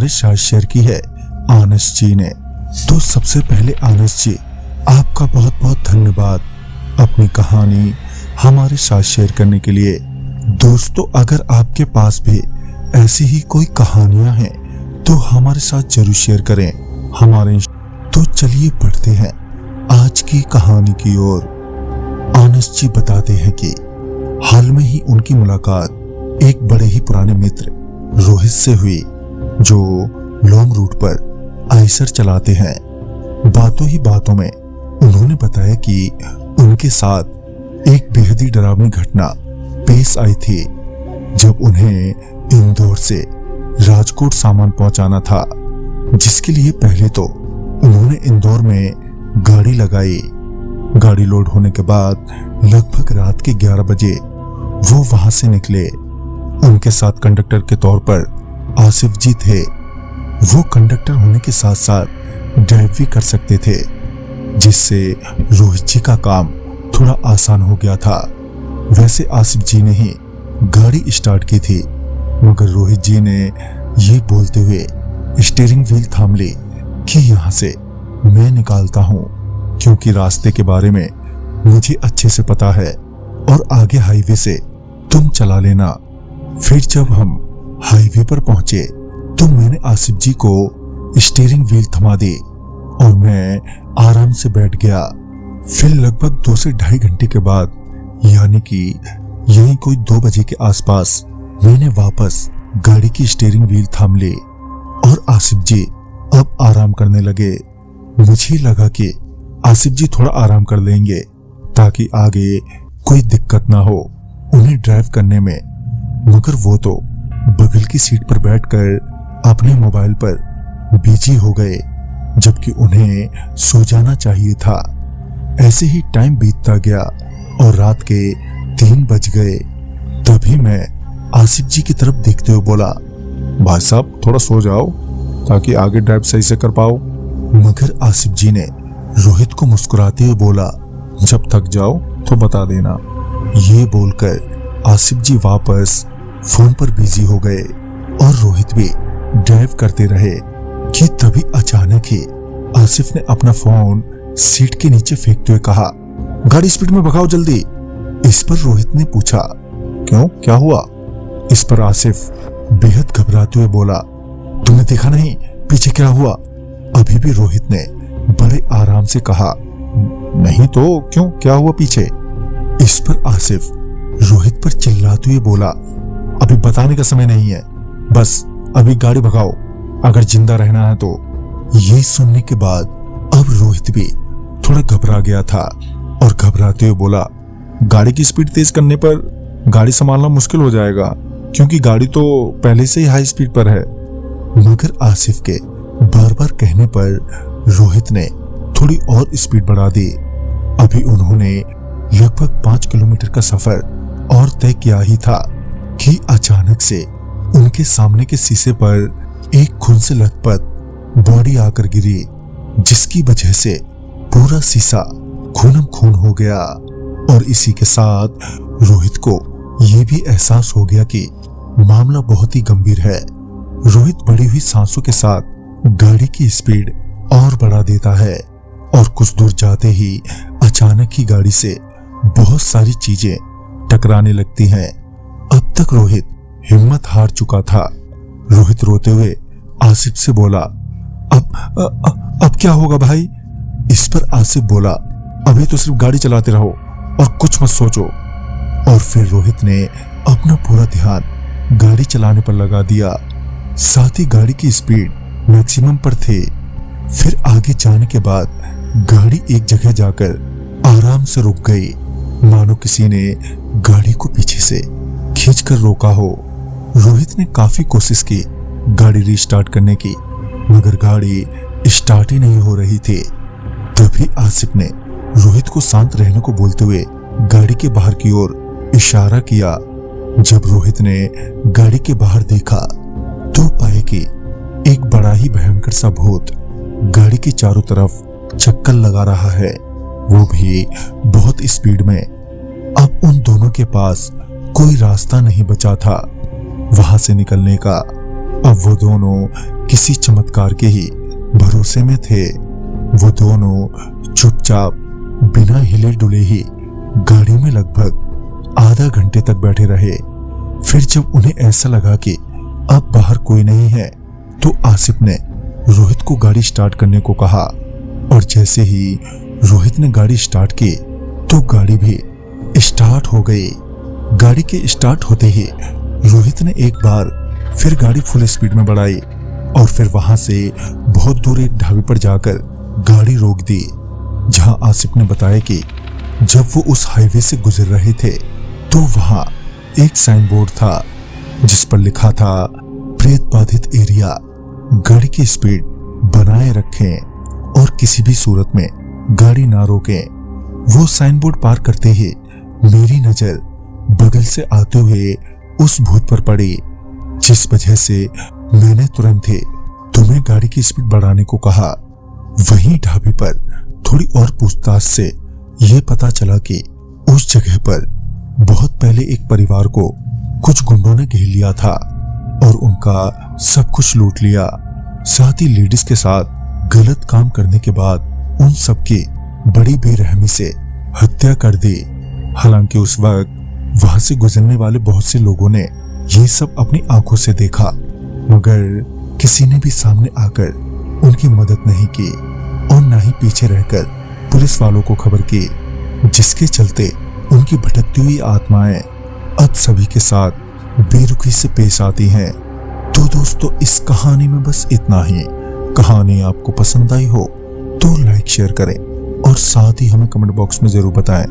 हमारे साथ शेयर की है आनस जी ने। तो सबसे पहले आनस जी, आपका बहुत बहुत धन्यवाद अपनी कहानी हमारे साथ शेयर करने के लिए। दोस्तों, अगर आपके पास भी ऐसी ही कोई कहानियां हैं तो हमारे साथ जरूर शेयर करें हमारे। तो चलिए बढ़ते हैं आज की कहानी की ओर। आनस जी बताते हैं कि हाल में ही उनकी मुलाकात एक बड़े ही पुराने मित्र रोहित से हुई, जो लॉन्ग रूट पर आइसर चलाते हैं। बातों ही बातों में उन्होंने बताया कि उनके साथ एक बेहद ही डरावनी घटना पेश आई थी जब उन्हें इंदौर से राजकोट सामान पहुंचाना था, जिसके लिए पहले तो उन्होंने इंदौर में गाड़ी लगाई। गाड़ी लोड होने के बाद लगभग रात के 11 बजे वो वहां से निकले। उनके साथ कंडक्टर के तौर पर आसिफ जी थे। वो कंडक्टर होने के साथ साथ ड्राइव भी कर सकते थे, जिससे रोहित जी का काम थोड़ा आसान हो गया था। वैसे आसिफ जी ने ही गाड़ी स्टार्ट की थी, मगर रोहित जी ने ये बोलते हुए स्टीयरिंग व्हील थाम ली कि यहाँ से मैं निकालता हूँ, क्योंकि रास्ते के बारे में मुझे अच्छे से पता है और आगे हाईवे से तुम चला लेना। फिर जब हम हाईवे पर पहुंचे तो मैंने आसिफ जी को स्टीयरिंग व्हील थमा दी और मैं आराम से बैठ गया। फिर लगभग 2 से ढाई घंटे के बाद, यानी कि यही कोई 2 बजे के आसपास, मैंने वापस गाड़ी की स्टीयरिंग व्हील थाम ली और आसिफ जी अब आराम करने लगे। मुझे लगा कि आसिफ जी थोड़ा आराम कर लेंगे ताकि आगे कोई दिक्कत ना हो उन्हें ड्राइव करने में, मगर वो तो बगल की सीट पर बैठकर अपने मोबाइल पर बिजी हो गए, जबकि उन्हें सो जाना चाहिए था। ऐसे ही टाइम बीतता गया और रात के 3 बज गए। तभी मैं आसिफ जी की तरफ देखते हुए बोला, भाई साहब थोड़ा सो जाओ ताकि आगे ड्राइव सही से कर पाओ। मगर आसिफ जी ने रोहित को मुस्कुराते हुए बोला, जब थक जाओ तो बता देना। ये बोलकर आसिफ जी वापस फोन पर बिजी हो गए और रोहित भी ड्राइव करते रहे कि तभी अचानक ही आसिफ ने अपना फोन सीट के नीचे फेंकते हुए कहा, गाड़ी स्पीड में भगाओ जल्दी। इस पर रोहित ने पूछा, क्यों, क्या हुआ? इस पर आसिफ बेहद घबराते हुए बोला, तुमने देखा नहीं पीछे क्या हुआ? अभी भी रोहित ने बड़े आराम से कहा, नहीं तो क्यों, क्या हुआ पीछे? इस पर आसिफ रोहित पर चिल्लाते हुए बोला, अभी बताने का समय नहीं है, बस अभी गाड़ी भगाओ अगर जिंदा रहना है तो। ये सुनने के बाद अब रोहित भी थोड़ा घबरा गया था और घबराते हुए बोला, गाड़ी की स्पीड तेज करने पर गाड़ी संभालना मुश्किल हो जाएगा, क्योंकि गाड़ी तो पहले से ही हाई स्पीड पर है। मगर आसिफ के बार बार कहने पर रोहित ने थोड़ी और स्पीड बढ़ा दी। अभी उन्होंने लगभग 5 किलोमीटर का सफर और तय किया ही था कि अचानक से उनके सामने के शीशे पर एक खून से लथपथ बॉडी आकर गिरी, जिसकी वजह से पूरा शीशा खूनम खून हो गया। और इसी के साथ रोहित को यह भी एहसास हो गया कि मामला बहुत ही गंभीर है। रोहित बढ़ी हुई सांसों के साथ गाड़ी की स्पीड और बढ़ा देता है और कुछ दूर जाते ही अचानक ही गाड़ी से बहुत सारी चीजें टकराने लगती हैं। अब तक रोहित हिम्मत हार चुका था। रोहित रोते हुए आसिफ से बोला, अब क्या होगा भाई? इस पर आसिफ बोला, अभी तो सिर्फ गाड़ी चलाते रहो और कुछ मत सोचो। और फिर रोहित ने अपना पूरा ध्यान गाड़ी चलाने पर लगा दिया, साथ ही गाड़ी की स्पीड मैक्सिमम पर थे। फिर आगे जाने के बाद गाड़ी एक जगह जाकर आराम से रुक गई, मानो किसी ने गाड़ी को पीछे से खींचकर रोका हो। रोहित ने काफी कोशिश की गाड़ी रीस्टार्ट करने की, मगर गाड़ी स्टार्ट ही नहीं हो रही थी। तभी आसिफ ने रोहित को शांत रहने को बोलते हुए गाड़ी के बाहर की ओर इशारा किया। जब रोहित ने गाड़ी के बाहर देखा तो पाया कि एक बड़ा ही भयंकर सा भूत गाड़ी के चारों तरफ चक्कर लगा रहा है, वो भी बहुत स्पीड में। अब उन दोनों के पास कोई रास्ता नहीं बचा था वहां से निकलने का। अब वो दोनों किसी चमत्कार के ही भरोसे में थे। वो दोनों चुपचाप बिना हिले डुले ही गाड़ी में लगभग आधा घंटे तक बैठे रहे। फिर जब उन्हें ऐसा लगा कि अब बाहर कोई नहीं है तो आसिफ ने रोहित को गाड़ी स्टार्ट करने को कहा और जैसे ही रोहित ने गाड़ी स्टार्ट की तो गाड़ी भी स्टार्ट हो गई। गाड़ी के स्टार्ट होते ही रोहित ने एक बार फिर गाड़ी फुल स्पीड में बढ़ाई और फिर वहां से बहुत दूर एक ढाबे पर जाकर गाड़ी रोक दी, जहां आसिफ ने बताया कि जब वो उस हाईवे से गुजर रहे थे तो वहां एक साइन बोर्ड था जिस पर लिखा था प्रेत बाधित एरिया, गाड़ी की स्पीड बनाए रखें और किसी भी सूरत में गाड़ी ना रोकें। वो साइन बोर्ड पार करते ही मेरी नजर बगल से आते हुए उस भूत पर पड़ी, जिस वजह से मैंने तुरंत ही तुम्हें गाड़ी की स्पीड बढ़ाने को कहा। वहीं ढाबे पर थोड़ी और पूछताछ से यह पता चला कि उस जगह पर बहुत पहले एक परिवार को कुछ गुंडों ने घेर लिया था और उनका सब कुछ लूट लिया, साथ ही लेडीज के साथ गलत काम करने के बाद उन सबकी बड़ी बेरहमी से हत्या कर दी। हालांकि उस वक्त वहां से गुजरने वाले बहुत से लोगों ने ये सब अपनी आंखों से देखा, मगर किसी ने भी सामने आकर उनकी मदद नहीं की और न ही पीछे रहकर पुलिस वालों को खबर की, जिसके चलते उनकी भटकती हुई आत्माएं अब सभी के साथ बेरुखी से पेश आती हैं। तो दोस्तों, इस कहानी में बस इतना ही। कहानी आपको पसंद आई हो तो लाइक शेयर करें और साथ ही हमें कमेंट बॉक्स में जरूर बताएं